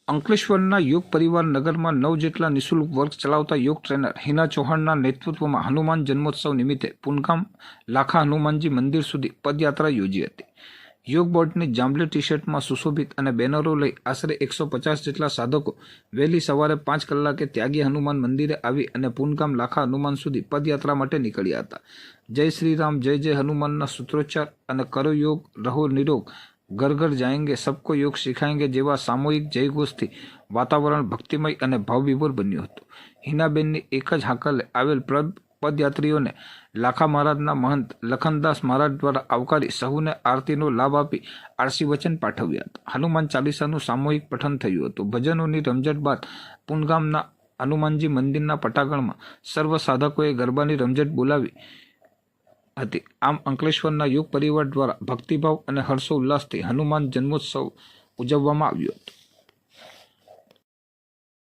અંકલેશ્વરના યોગ પરિવાર નગરમાં 9 જેટલા નિઃશુલ્ક વર્ગ ચલાવતા યોગ ટ્રેનર હિના ચૌહાણના નેતૃત્વમાં હનુમાન જન્મોત્સવ નિમિત્તે પુનગામ લાખા હનુમાનજી મંદિર સુધી પદયાત્રા યોજી હતી। યોગ બોર્ડની જાંબલી ટી શર્ટમાં સુશોભિત અને બેનરો લઈ આશરે 150 જેટલા સાધકો વહેલી સવારે 5 કલાકે ત્યાગી હનુમાન મંદિરે આવી અને પુનગામ લાખા હનુમાન સુધી પદયાત્રા માટે નીકળ્યા હતા। જય શ્રી રામ જય જય હનુમાનના સૂત્રોચ્ચાર અને કરો યોગ રહો નિરોગ घर घर जाएंगे सबको योग सिखाएंगे जेवा सामूहिक जयघोषથી वातावरण भक्तिमय અને ભાવવિભોર બન્યું હતું। હિનાબેનની એક જ હાકલે આવેલ પદયાત્રીઓને લાખા મહારાજના મહંત લખનદાસ મહારાજ દ્વારા આવકારી સહુને આરતીનો લાભ આપી આશીર્વચન પાઠવ્યા હતા। હનુમાન ચાલીસાનું સામૂહિક પઠન થયું હતું। ભજનોની રમઝટ બાદ પુનગામના હનુમાનજી મંદિરના પટાંગણમાં સર્વ સાધકોએ ગરબાની રમઝટ બોલાવી હતી। આમ અંકલેશ્વરના યોગ પરિવાર દ્વારા ભક્તિભાવ અને હર્ષોલ્લાસથી હનુમાન જન્મોત્સવ ઉજવવામાં આવ્યો હતો।